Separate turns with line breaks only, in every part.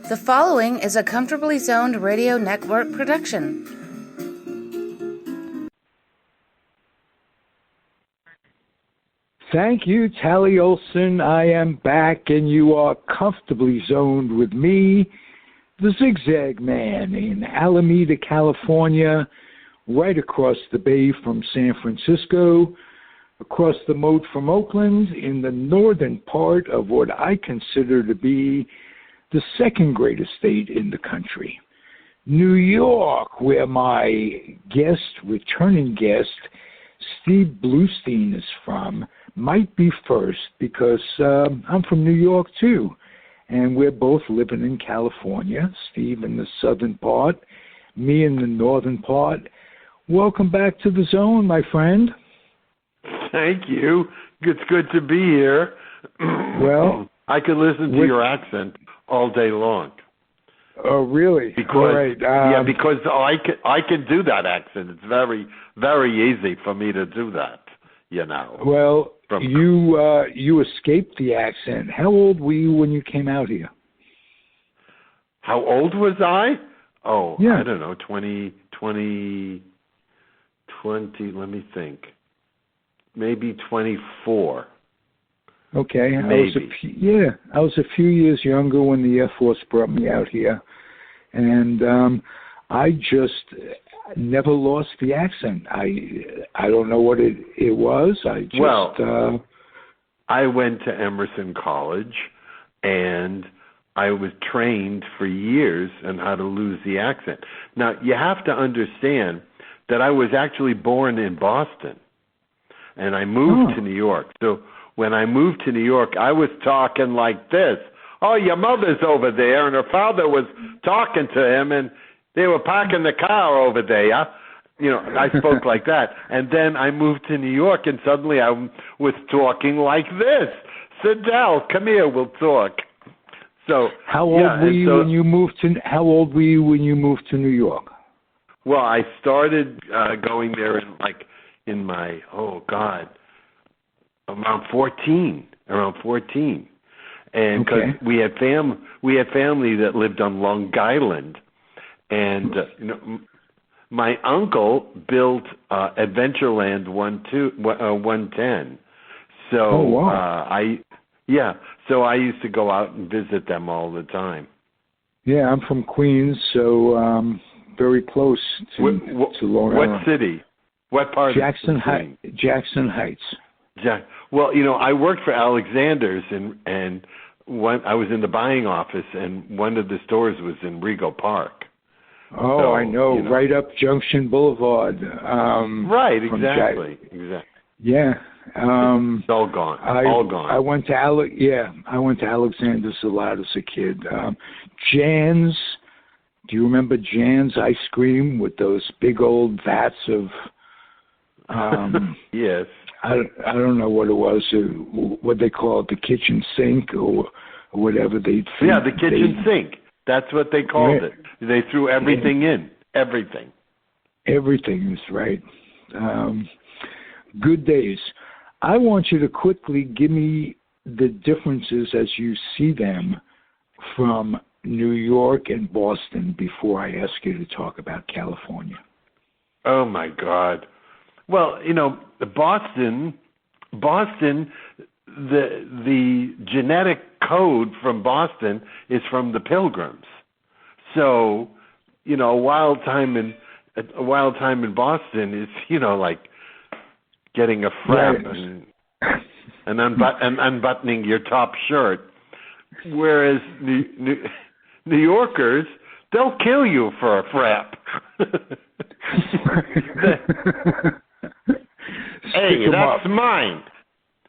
The following is a Comfortably Zoned Radio Network production.
Thank you, Tally Olson. I am back, and you are comfortably zoned with me, the Zigzag Man, in Alameda, California, right across the bay from San Francisco, across the moat from Oakland, in the northern part of what I consider to be the second greatest state in the country, New York, where my returning guest, Steve Bluestein, is from. Might be first because I'm from New York too, and we're both living in California. Steve in the southern part, me in the northern part. Welcome back to the zone, my friend.
Thank you. It's good to be here.
Well,
I could listen to your accent all day long.
Oh, really?
Because
right.
because I can do that accent. It's very, very easy for me to do that. You know.
Well, you escaped the accent. How old were you when you came out here?
How old was I? Oh,
yeah.
I don't know, 20, let me think. Maybe 24.
Okay.
Maybe.
I was a few years younger when the Air Force brought me out here. And I just never lost the accent. I don't know what it was.
I went to Emerson College, and I was trained for years on how to lose the accent. Now, you have to understand that I was actually born in Boston, and I moved to New York. So when I moved to New York, I was talking like this. Oh, your mother's over there, and her father was talking to him, and they were parking the car over there. You know, I spoke like that. And then I moved to New York, and suddenly I was talking like this. Sidell, come here, we'll talk. So
How old were you when you moved to New York?
Well, I started going there around 14. And because we had family that lived on Long Island, and my uncle built Adventureland 110. So so I used to go out and visit them all the time. Yeah,
I'm from Queens, so very close to Long Island.
What city? What part
Jackson
of Queens?
Jackson Heights.
Well, I worked for Alexander's, and I was in the buying office, and one of the stores was in Rego Park.
Oh, so, I know, right up Junction Boulevard.
Right, exactly.
Yeah.
It's all gone.
I went to Alexander's a lot as a kid. Jan's. Do you remember Jan's ice cream with those big old vats of?
Yes.
I don't know what it was, what they call it, the kitchen sink or whatever they.
Yeah, the kitchen sink. That's what they called it. They threw everything in. Everything. Everything
is right. Good days. I want you to quickly give me the differences as you see them from New York and Boston before I ask you to talk about California.
Oh, my God. Well, Boston, the genetic code from Boston is from the Pilgrims. So, a wild time in Boston is, like getting a frap and unbuttoning your top shirt. Whereas New Yorkers, they'll kill you for a frap. Hey, that's mine.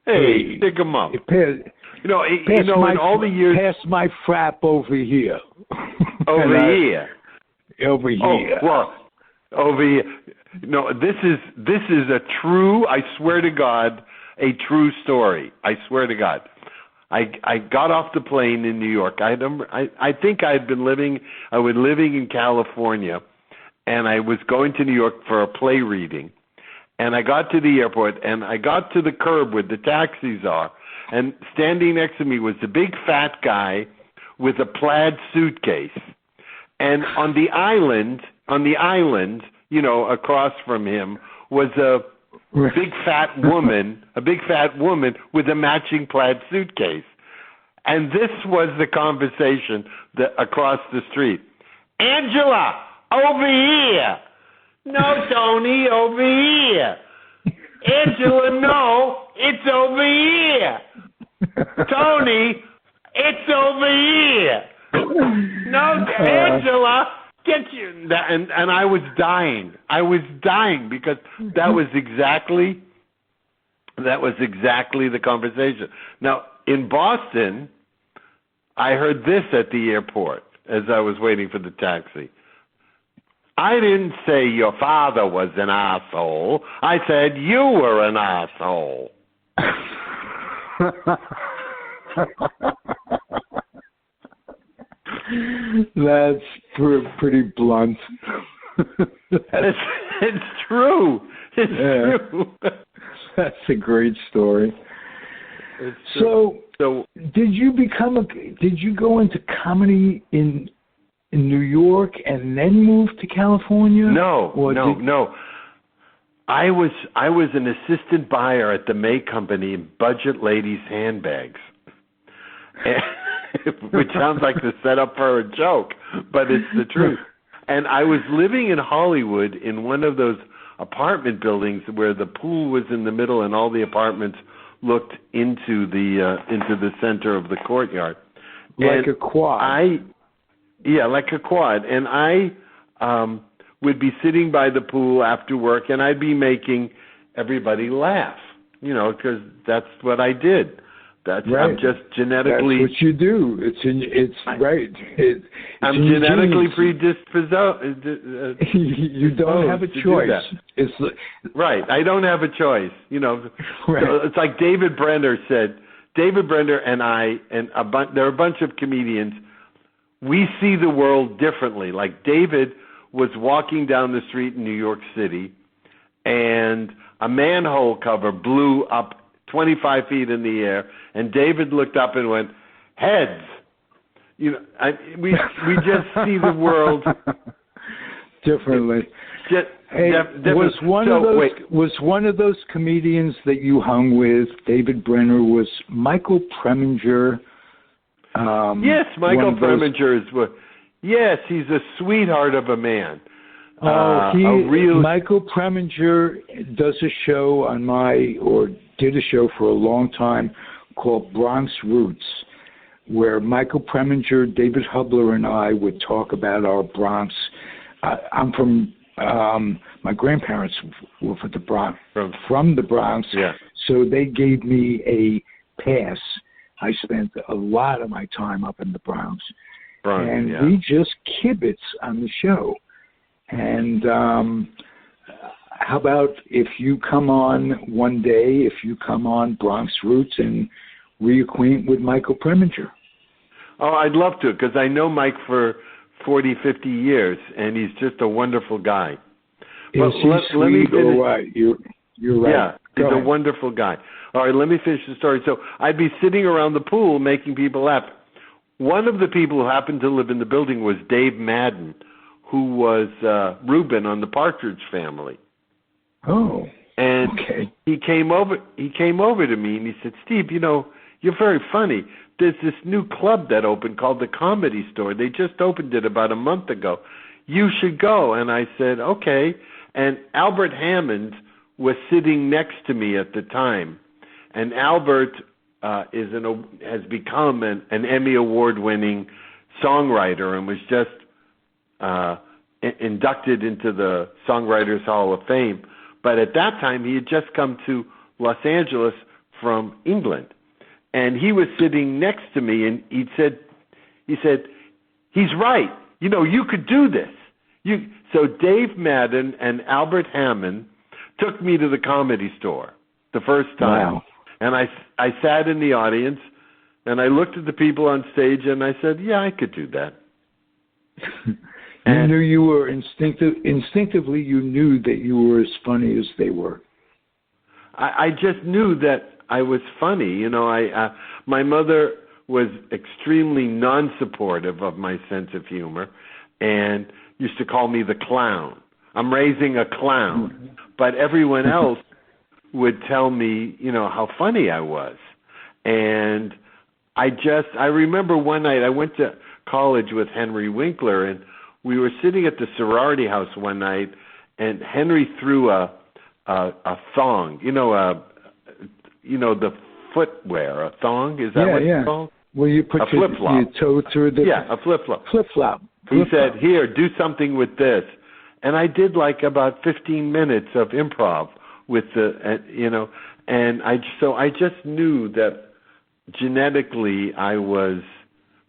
Hey, stick them up. In all the years.
Pass my frap over here.
Over here.
Over here.
Oh, well, over here. No, this is a true, I swear to God, a true story. I swear to God. I got off the plane in New York. I think I was living in California, and I was going to New York for a play reading. And I got to the airport, and I got to the curb where the taxis are, and standing next to me was the big fat guy with a plaid suitcase. And on the island, across from him was a big fat woman with a matching plaid suitcase. And this was the conversation across the street. Angela, over here. No, Tony, over here. Angela, no, it's over here. Tony, it's over here. No, Angela, get you. And I was dying. Because that was exactly the conversation. Now, in Boston, I heard this at the airport as I was waiting for the taxi. I didn't say your father was an asshole. I said you were an asshole.
That's pretty blunt.
It's true. It's true.
That's a great story. So, did you go into comedy in New York and then move to California?
No. I was an assistant buyer at the May Company in budget ladies' handbags, which sounds like the setup for a joke, but it's the truth. And I was living in Hollywood in one of those apartment buildings where the pool was in the middle and all the apartments looked into the center of the courtyard.
Like a quad.
Like a quad. And I would be sitting by the pool after work, and I'd be making everybody laugh, because that's what I did. Right. I'm just genetically.
That's what you do. It's right.
I'm genetically predisposed.
You don't have a choice.
Right. I don't have a choice.
Right.
It's like David Brenner said. David Brenner and I and there are a bunch of comedians. We see the world differently. Like David was walking down the street in New York City, and a manhole cover blew up 25 feet in the air, and David looked up and went, heads. We just see the world
differently.
Different.
Was one of those comedians that you hung with, David Brenner, was Michael Preminger?
Yes, Michael Preminger is. Yes, he's a sweetheart of a man.
Michael Preminger does a show did a show for a long time called Bronx Roots, where Michael Preminger, David Hubler, and I would talk about our Bronx. I'm from, my grandparents were from the Bronx,
yeah.
So they gave me a pass. I spent a lot of my time up in the Bronx. We just kibitz on the show. And how about if you come on one day, Bronx Roots and reacquaint with Michael Preminger?
Oh, I'd love to, because I know Mike for 40, 50 years, and he's just a wonderful guy.
Is he sweet or what? You're right.
Yeah, he's a wonderful guy. All right, let me finish the story. So I'd be sitting around the pool making people laugh. One of the people who happened to live in the building was Dave Madden, who was Reuben on the Partridge Family.
Oh,
and
okay.
He came over to me and he said, Steve, you're very funny. There's this new club that opened called the Comedy Store. They just opened it about a month ago. You should go. And I said, okay. And Albert Hammond was sitting next to me at the time. And Albert has become an Emmy Award-winning songwriter and was just inducted into the Songwriters Hall of Fame. But at that time, he had just come to Los Angeles from England. And he was sitting next to me, and he said, he's right. You could do this. So Dave Madden and Albert Hammond took me to the Comedy Store the first time.
Wow.
And I sat in the audience, and I looked at the people on stage, and I said, yeah, I could do that.
You knew you were instinctively you knew that you were as funny as they were.
I just knew that I was funny. My mother was extremely non-supportive of my sense of humor and used to call me the clown. I'm raising a clown. But everyone else would tell me, how funny I was. And I remember one night I went to college with Henry Winkler, and we were sitting at the sorority house one night, and Henry threw a thong, the footwear, a thong, is that what it's called?
Well, you put your toe through the...
Yeah, a flip-flop.
Flip-flop.
He said, here, do something with this. And I did like about 15 minutes of improv with and I just knew that genetically I was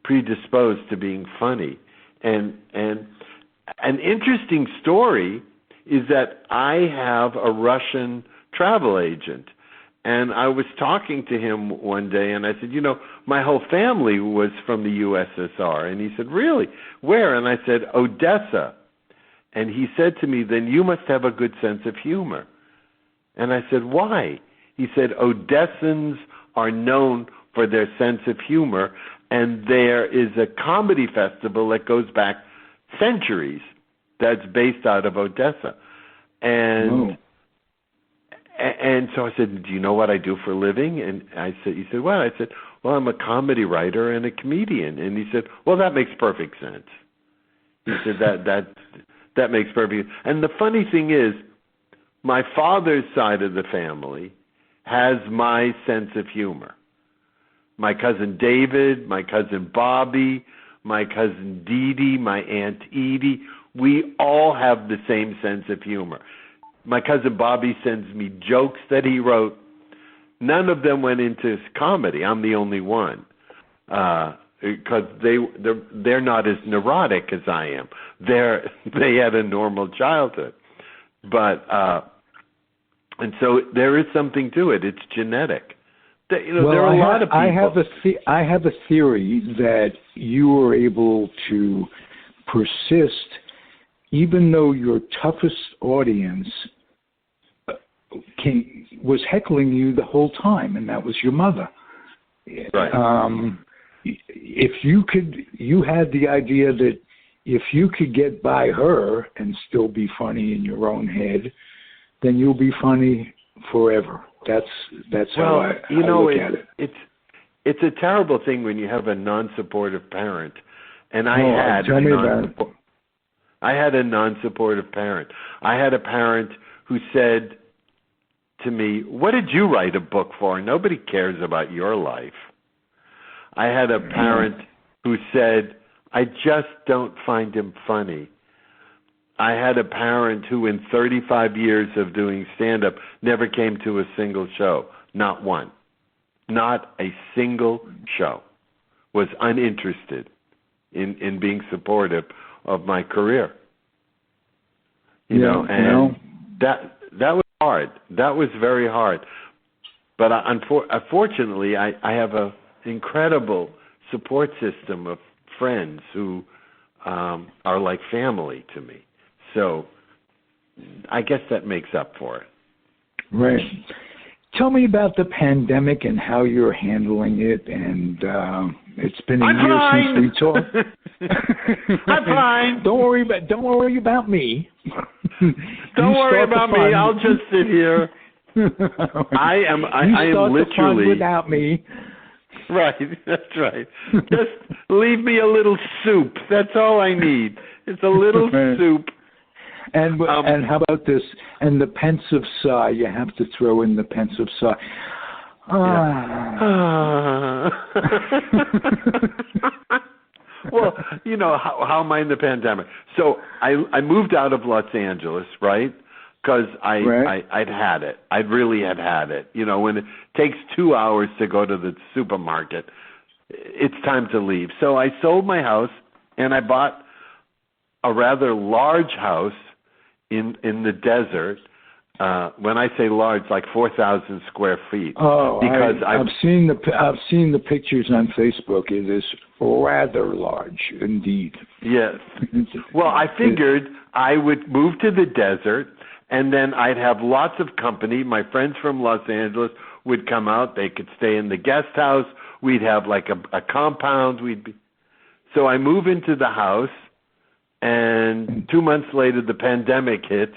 predisposed to being funny. And an interesting story is that I have a Russian travel agent. And I was talking to him one day, and I said, my whole family was from the USSR. And he said, really? Where? And I said, Odessa. And he said to me, then you must have a good sense of humor. And I said, why? He said, Odessans are known for their sense of humor, and there is a comedy festival that goes back centuries that's based out of Odessa. And so I said, do you know what I do for a living? And he said, what? I said, well, I'm a comedy writer and a comedian. And he said, well, that makes perfect sense. He said, that makes perfect sense. And the funny thing is, my father's side of the family has my sense of humor. My cousin David, my cousin Bobby, my cousin Dee Dee, my Aunt Edie, we all have the same sense of humor. My cousin Bobby sends me jokes that he wrote. None of them went into comedy. I'm the only one, because they're not as neurotic as I am. They had a normal childhood, but and so there is something to it. It's genetic. There are a lot of people.
I have a theory that you were able to persist even though your toughest audience was heckling you the whole time, and that was your mother.
Right.
If you had the idea that if you could get by her and still be funny in your own head, then you'll be funny forever. That's how I look at it.
It's a terrible thing when you have a non-supportive parent, and I had a non-supportive parent. I had a parent who said to me, what did you write a book for? Nobody cares about your life. I had a parent who said, I just don't find him funny. I had a parent who in 35 years of doing stand-up never came to a single show, not one. Not a single show. Was uninterested in being supportive of my career. That was hard. That was very hard. But unfortunately, I have an incredible support system of friends who are like family to me. So I guess that makes up for it.
Right. Tell me about the pandemic and how you're handling it. And it's been a year since we talked.
I'm fine.
Don't worry about me.
Don't worry about me. I'll just sit here. I am literally
the fun without me.
Right. That's right. Just leave me a little soup. That's all I need. It's a little soup.
And how about this? And the pensive sigh. You have to throw in the pensive sigh.
Well, how am I in the pandemic? So I moved out of Los Angeles, right? Because I'd had it. I really had it. When it takes 2 hours to go to the supermarket, it's time to leave. So I sold my house, and I bought a rather large house in the desert. When I say large, like 4,000 square feet.
Oh,
because
I've seen the pictures on Facebook. It is rather large indeed.
Yes. Well, I figured I would move to the desert, and then I'd have lots of company. My friends from Los Angeles would come out. They could stay in the guest house. We'd have like a compound. So I move into the house, and 2 months later the pandemic hits,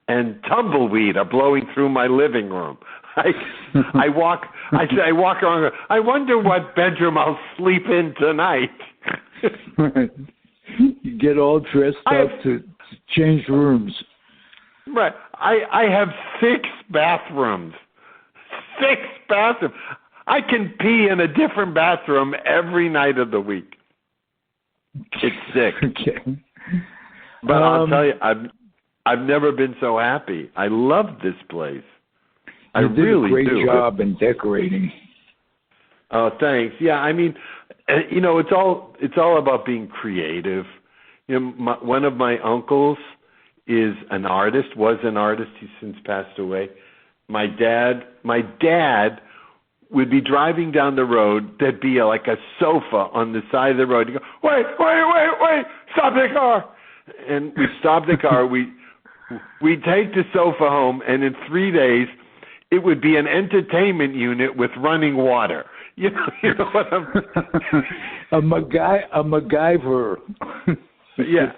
and tumbleweed are blowing through my living room. I walk around. I wonder what bedroom I'll sleep in tonight.
You get all dressed up to change rooms.
Right. I have 6 bathrooms. 6 bathrooms. I can pee in a different bathroom every night of the week. It's sick.
Okay.
But I'll tell you, I've never been so happy. I love this place. I really do.
You did a great job in decorating.
Oh, thanks. Yeah, I mean, it's all about being creative. One of my uncles is an artist. Was an artist. He's since passed away. My dad would be driving down the road. There'd be like a sofa on the side of the road. He'd go, wait, stop the car. And we'd stop the car. We'd take the sofa home, and in 3 days, it would be an entertainment unit with running water. You know what I'm...
A MacGyver.
Yeah,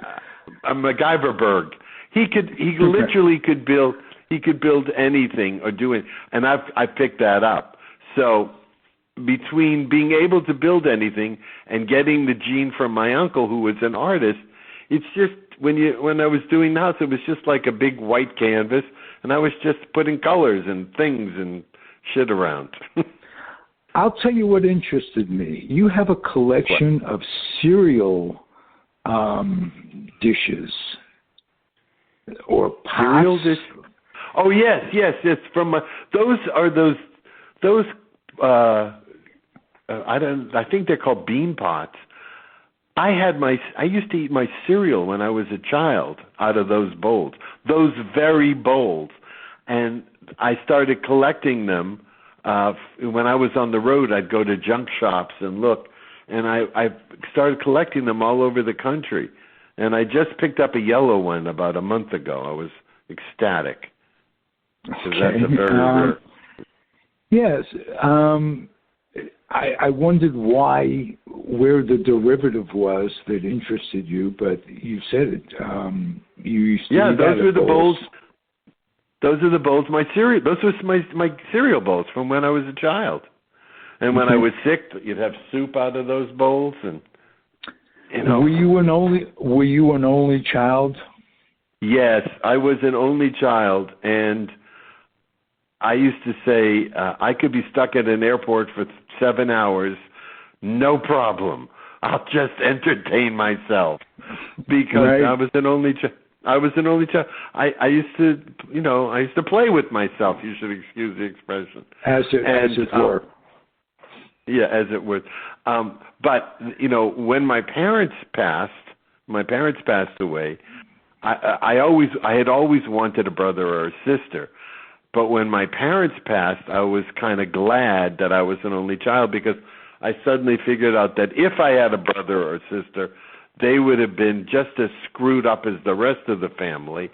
a MacGyverberg. He literally could build anything or do it, and I picked that up. So between being able to build anything and getting the gene from my uncle, who was an artist, it's just when I was doing the house, it was just like a big white canvas, and I was just putting colors and things and shit around.
I'll tell you what interested me. You have a collection of cereal dishes or pots.
Cereal dish. Oh yes. From those are those. I think they're called bean pots. I used to eat my cereal when I was a child out of those bowls, those very bowls, and I started collecting them. When I was on the road, I'd go to junk shops and look, and I started collecting them all over the country. And I just picked up a yellow one about a month ago. I was ecstatic because that's a very rare.
Yes. I wondered where the derivative was that interested you, but you said it. You used to eat
those were the
bowls.
Those are the bowls. Those were my cereal bowls from when I was a child. And when I was sick, you'd have soup out of those bowls, and
Were you an only child?
Yes, I was an only child, and I used to say I could be stuck at an airport for 7 hours, no problem. I'll just entertain myself because
right.
I was an only child. I used to play with myself. You should excuse the expression.
As it were.
Yeah, as it were. But when my parents passed away. I had always wanted a brother or a sister. But when my parents passed, I was kind of glad that I was an only child because I suddenly figured out that if I had a brother or a sister, they would have been just as screwed up as the rest of the family,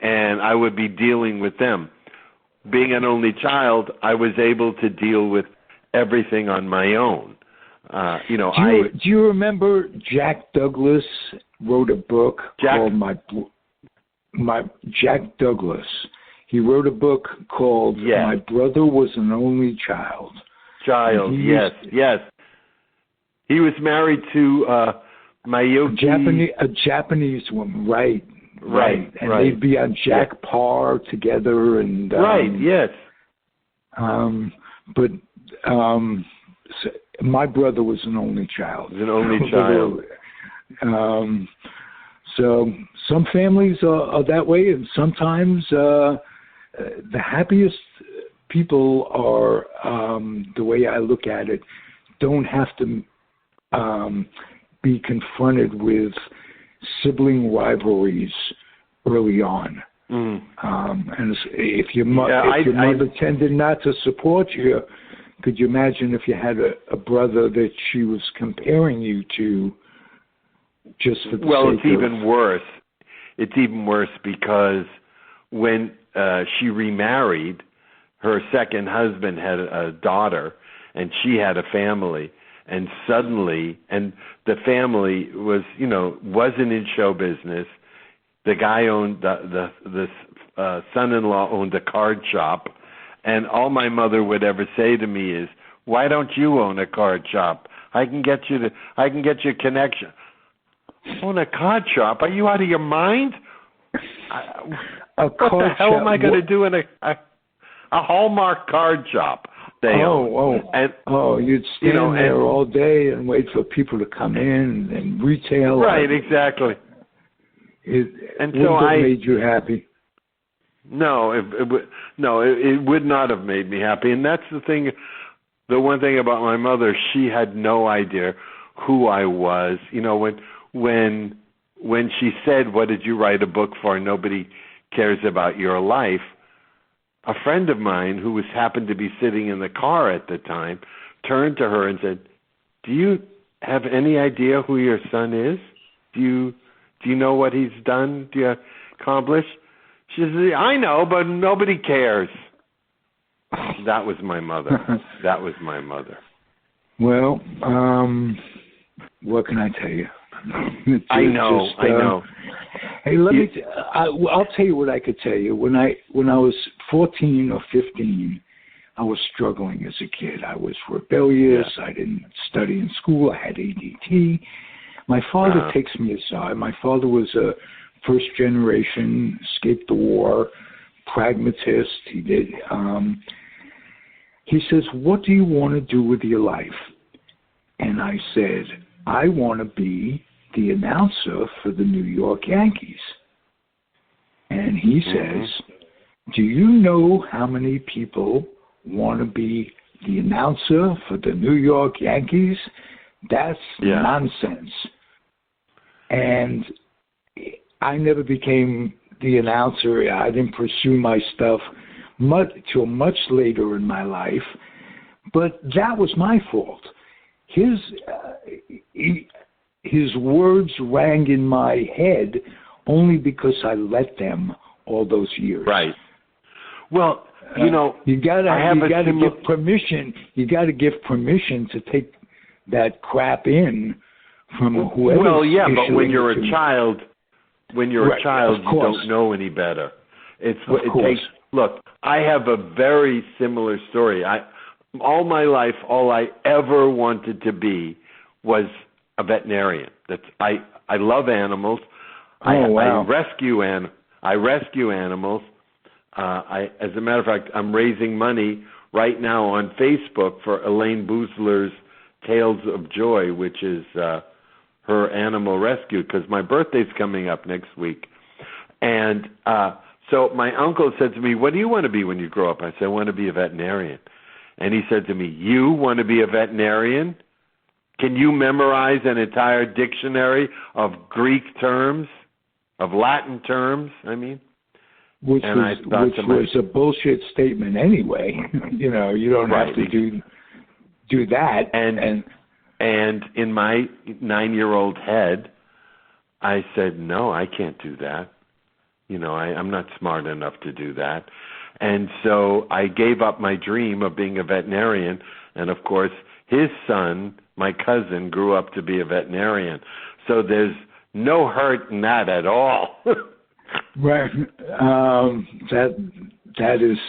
and I would be dealing with them. Being an only child, I was able to deal with everything on my own. Do you remember Jack Douglas wrote a book called Jack Douglas. He wrote a book called My Brother Was an Only Child. Yes. He was married to Mayuki. A Japanese woman, right. And they'd be on Jack Parr together. And yes.
But my brother was an only child. So some families are that way, and sometimes the happiest people are, the way I look at it, don't have to be confronted with sibling rivalries early on. And if your mother tended not to support you, could you imagine if you had a brother that she was comparing you to just for the sake of...
It's even worse. It's even worse because when she remarried, her second husband had a daughter, and she had a family. And suddenly, and the family was, wasn't in show business. The guy owned the son-in-law owned a card shop, and all my mother would ever say to me is, "Why don't you own a card shop? I can get you a connection." Own a card shop? Are you out of your mind? What the hell am I going to do in a Hallmark card shop?
You'd stand there all day and wait for people to come in and retail.
Right, exactly.
And so it made you happy?
No, it would not have made me happy. And that's the thing. The one thing about my mother, she had no idea who I was. When she said, "What did you write a book for? Nobody cares about your life." A friend of mine who happened to be sitting in the car at the time turned to her and said, "Do you have any idea who your son is? Do you know what he's done? Do you accomplish?" She said, "I know, but nobody cares." That was my mother. That was my mother.
Well, what can I tell you?
I know.
Hey, I'll tell you what I could tell you. When I was 14 or 15, I was struggling as a kid. I was rebellious. Yeah. I didn't study in school. I had ADT. My father takes me aside. My father was a first generation, escaped the war, pragmatist. He did. He says, "What do you want to do with your life?" And I said, "I want to be the announcer for the New York Yankees." And he says, "Do you know how many people want to be the announcer for the New York Yankees? That's nonsense." And I never became the announcer. I didn't pursue my stuff till much later in my life. But that was my fault. His words rang in my head only because I let them all those years.
Right. Well,
you gotta give permission. You gotta give permission to take that crap in from whoever.
Well, yeah, but when you're a child, you don't know any better. It takes. Look, I have a very similar story. All my life, all I ever wanted to be was a veterinarian. I love animals. I rescue animals. As a matter of fact, I'm raising money right now on Facebook for Elaine Boozler's Tales of Joy, which is her animal rescue, because my birthday's coming up next week. And so my uncle said to me, "What do you want to be when you grow up?" I said, "I want to be a veterinarian." And he said to me, "You want to be a veterinarian? Can you memorize an entire dictionary of Greek terms, of Latin terms?"
Which was a bullshit statement anyway. You don't have to do that.
And in my 9-year-old head, I said, "No, I can't do that. I'm not smart enough to do that." And so I gave up my dream of being a veterinarian. And of course, his son, my cousin, grew up to be a veterinarian. So there's no hurt in that at all.
Right. That is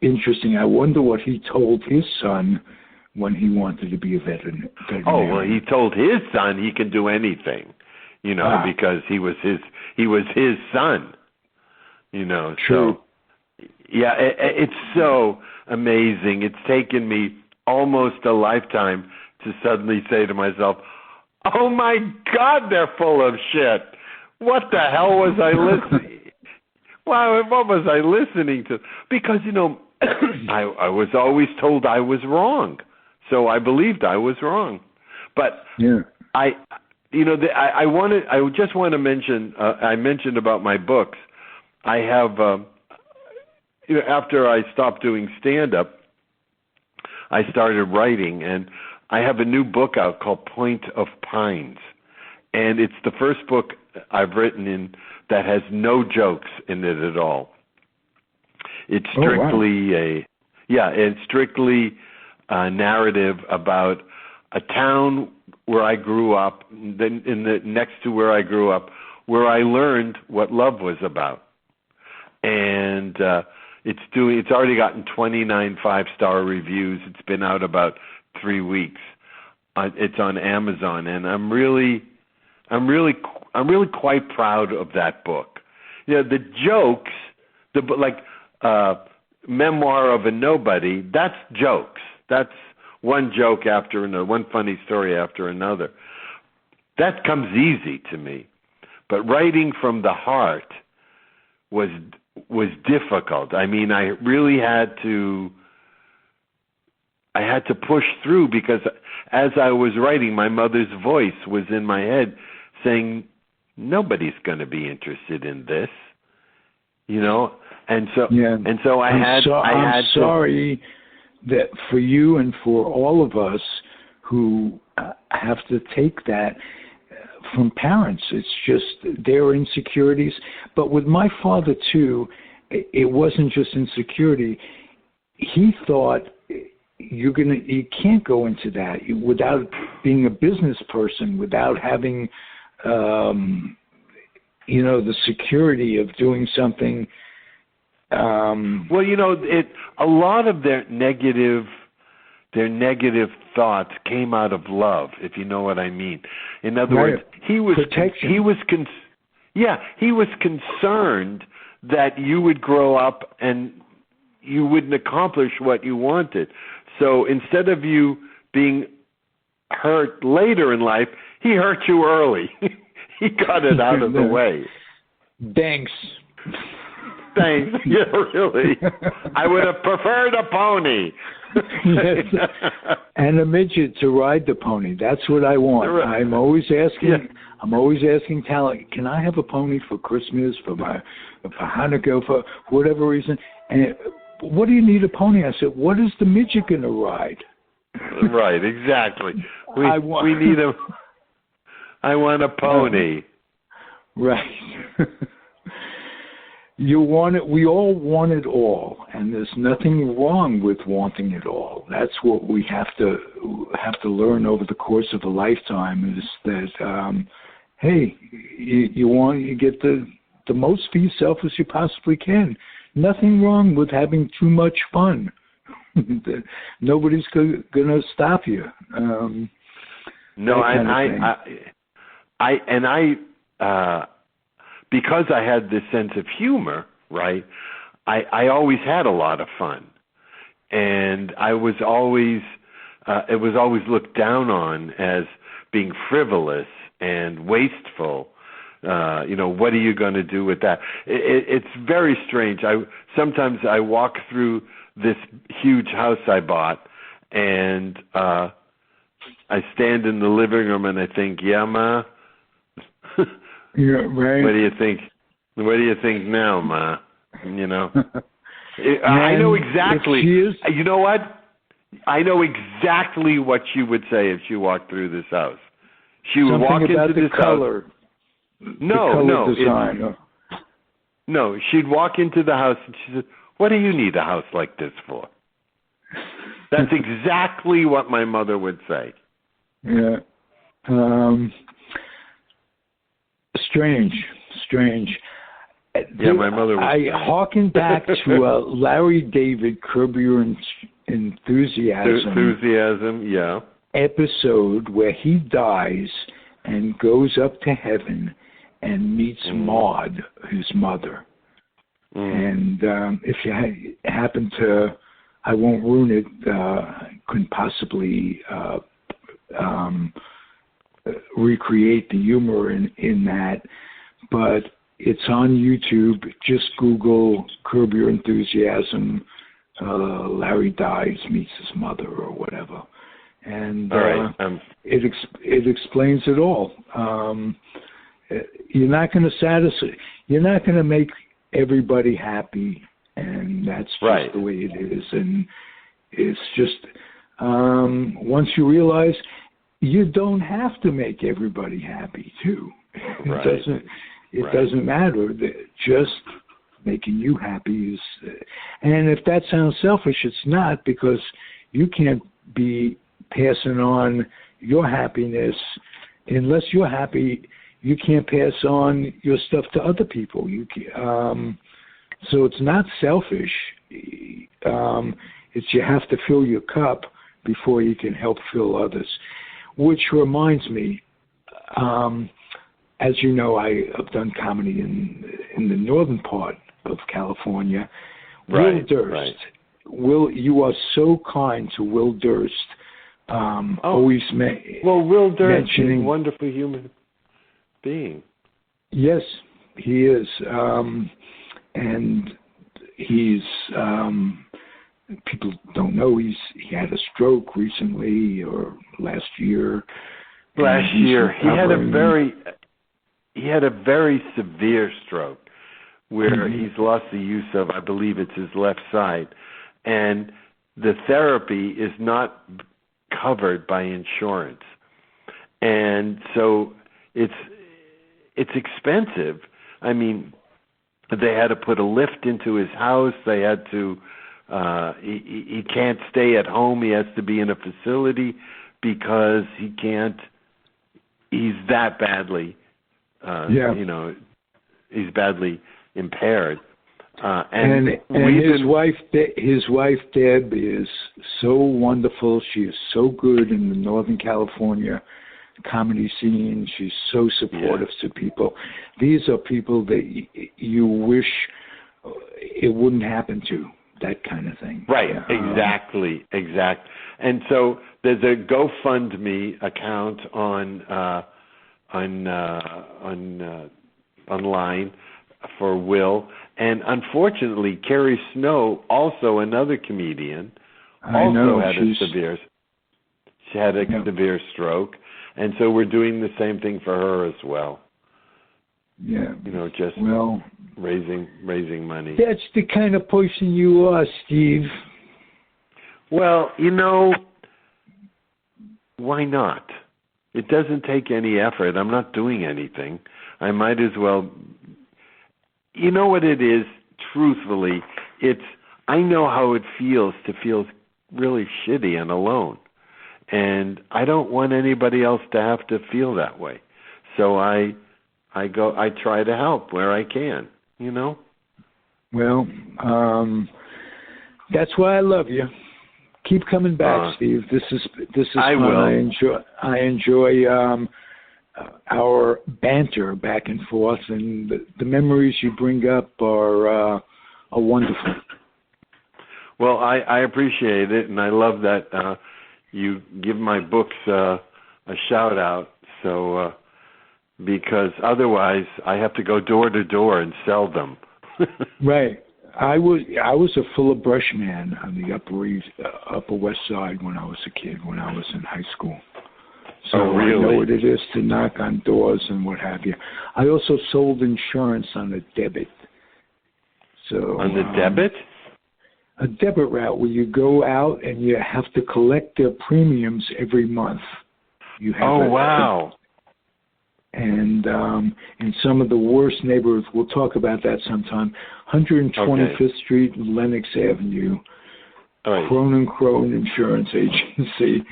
interesting. I wonder what he told his son when he wanted to be a veterinarian.
Oh, well, he told his son he can do anything, because he was his son,
True.
So, yeah, it's so amazing. It's taken me almost a lifetime to suddenly say to myself, "Oh my God, they're full of shit. What the hell was I listening? What was I listening to?" Because I was always told I was wrong, so I believed I was wrong. But I just want to mention. I mentioned about my books. I have. After I stopped doing stand-up, I started writing, and I have a new book out called Point of Pines. And it's the first book I've written that has no jokes in it at all. It's strictly it's strictly a narrative about a town where I grew up, then in the next to where I grew up, where I learned what love was about. And it's already gotten 29 5-star reviews. It's been out about 3 weeks. It's on Amazon, and I'm really quite proud of that book. The jokes, Memoir of a Nobody, that's jokes. That's one joke after another, one funny story after another. That comes easy to me. But writing from the heart was difficult. I mean, I really had to push through, because as I was writing, my mother's voice was in my head saying, nobody's going to be interested in this, and so I'm
sorry that for you and for all of us who have to take that from parents. It's just their insecurities. But with my father too, it wasn't just insecurity. He thought you can't go into that without being a business person, without having the security of doing something.
A lot of their negative thoughts came out of love, if you know what I mean. In other words, he was concerned that you would grow up and you wouldn't accomplish what you wanted. So instead of you being hurt later in life, he hurt you early. He got it out of the way.
Thanks.
Yeah, really. I would have preferred a pony.
Yes. And a midget to ride the pony. That's what I want.
Right.
I'm always asking talent, can I have a pony for Christmas, for Hanukkah, for whatever reason? And what do you need a pony? I said, what is the midget going to ride?
Right, exactly. I want a pony.
Right. You want it. We all want it all, and there's nothing wrong with wanting it all. That's what we have to learn over the course of a lifetime. Is that hey, you get the most for yourself as you possibly can. Nothing wrong with having too much fun. Nobody's going to stop you.
Because I had this sense of humor, right, I always had a lot of fun. And I was always, it was always looked down on as being frivolous and wasteful. What are you going to do with that? It's very strange. Sometimes I walk through this huge house I bought, and I stand in the living room and I think, yeah, Ma?
Yeah, right.
What do you think? What do you think now, Ma? I know exactly. You know what? I know exactly what she would say if she walked through this house. She would walk into this
color.
House. No, she'd walk into the house and she said, "What do you need a house like this for?" That's exactly what my mother would say.
Yeah. Strange.
Yeah, my mother would
harken back to Larry David, Curb Your Enthusiasm.
Yeah.
Episode where he dies and goes up to heaven and meets Maud, his mother. And if you happen to, I won't ruin it, couldn't possibly recreate the humor in that, but it's on YouTube. Just Google Curb Your Enthusiasm, Larry dies, meets his mother, or whatever. And it explains it all. You're not going to make everybody happy, and that's just the way it is. And it's just once you realize you don't have to make everybody happy too. It doesn't matter. Just making you happy is, and if that sounds selfish, it's not, because you can't be passing on your happiness unless you're happy. You can't pass on your stuff to other people. So it's not selfish. It's you have to fill your cup before you can help fill others. Which reminds me, as you know, I have done comedy in the northern part of California.
Right,
Will Durst.
right.
Will, you are so kind to Will Durst. Always
Will Durst is a
mentioning,
wonderful human being.
Yes, he is. And he's, people don't know, he had a stroke recently or last year.
Last year, he had a very severe stroke where he's lost the use of, I believe it's his left side, and the therapy is not covered by insurance, and so it's expensive. I mean, they had to put a lift into his house. They had to. He can't stay at home. He has to be in a facility because he can't. He's that badly, he's badly impaired. And his wife Deb is so wonderful. She is so good in the Northern California comedy scene. She's so supportive to people. These are people that you wish it wouldn't happen to. That kind of thing. Right, exactly. And so there's a GoFundMe account online for Will, and unfortunately, Carrie Snow, also another comedian, she had a severe stroke, and so we're doing the same thing for her as well. Yeah, raising money. That's the kind of person you are, Steve. Well, why not? It doesn't take any effort. I'm not doing anything. I might as well. You know what it is? Truthfully, I know how it feels to feel really shitty and alone, and I don't want anybody else to have to feel that way. So I try to help where I can, Well, that's why I love you. Keep coming back, Steve. This is fun. Will. I enjoy our banter back and forth, and the memories you bring up are wonderful. Well, I appreciate it, and I love that you give my books a shout out. So. Because otherwise, I have to go door to door and sell them. Right. I was a fuller brush man on the Upper West Side when I was a kid, when I was in high school. So really? I know what it is to knock on doors and what have you. I also sold insurance on a debit. So on the debit? A debit route where you go out and you have to collect their premiums every month. Wow. And in some of the worst neighborhoods, we'll talk about that sometime, 125th Street and Lenox Avenue, Cronin Insurance Agency.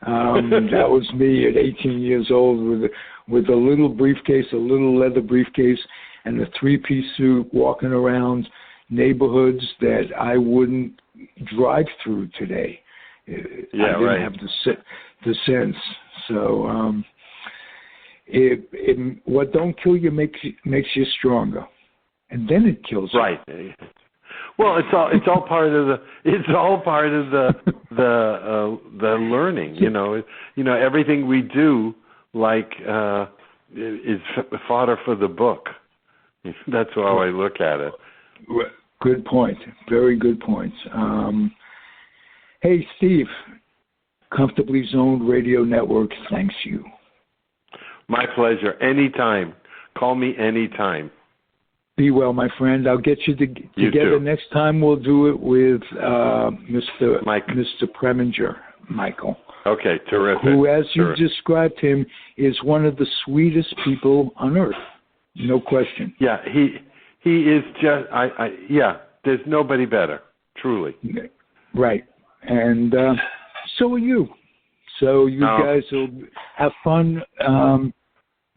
That was me at 18 years old with a little briefcase, a little leather briefcase, and a three-piece suit, walking around neighborhoods that I wouldn't drive through today. I didn't have the sense. So... what don't kill you makes you stronger, and then it kills you. Right. Well, it's all part of the learning. Everything we do is fodder for the book. That's how I look at it. Good point. Very good points. Hey, Steve, Comfortably Zoned Radio Network thanks you. My pleasure. Anytime. Call me anytime. Be well, my friend. I'll get you together next time. We'll do it with Mr. Preminger, Michael. Okay, terrific. Who, as you described him, is one of the sweetest people on earth. No question. Yeah, He is just, yeah, there's nobody better, truly.
Right. And so are you. So you guys will have fun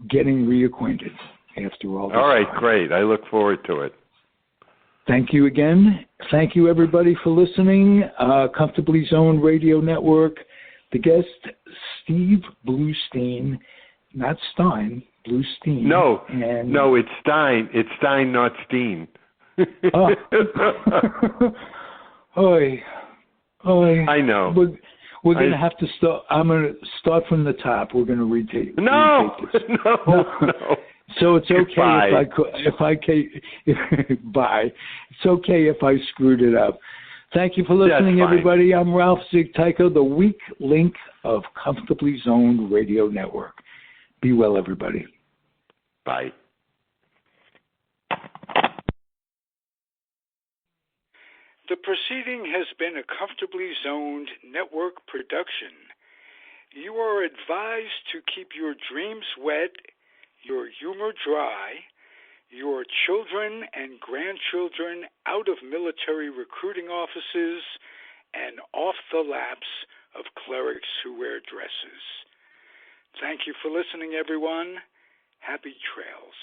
getting reacquainted after all this.
All right,
time.
great. I look forward to it.
Thank you again. Thank you, everybody, for listening. Comfortably Zoned Radio Network. The guest, Steve Bluestein, not Stein, Bluestein.
No,
and
no, it's Stein. It's Stein, not Steen.
Oh. Oy.
I know.
We're going to have to start. I'm going to start from the top. We're going to retake.
No.
So it's okay
Goodbye.
Bye. It's okay if I screwed it up. Thank you for listening, everybody. I'm Ralph Zig Tyko, the weak link of Comfortably Zoned Radio Network. Be well, everybody.
Bye.
The proceeding has been a Comfortably Zoned Network production. You are advised to keep your dreams wet, your humor dry, your children and grandchildren out of military recruiting offices and off the laps of clerics who wear dresses. Thank you for listening, everyone. Happy trails.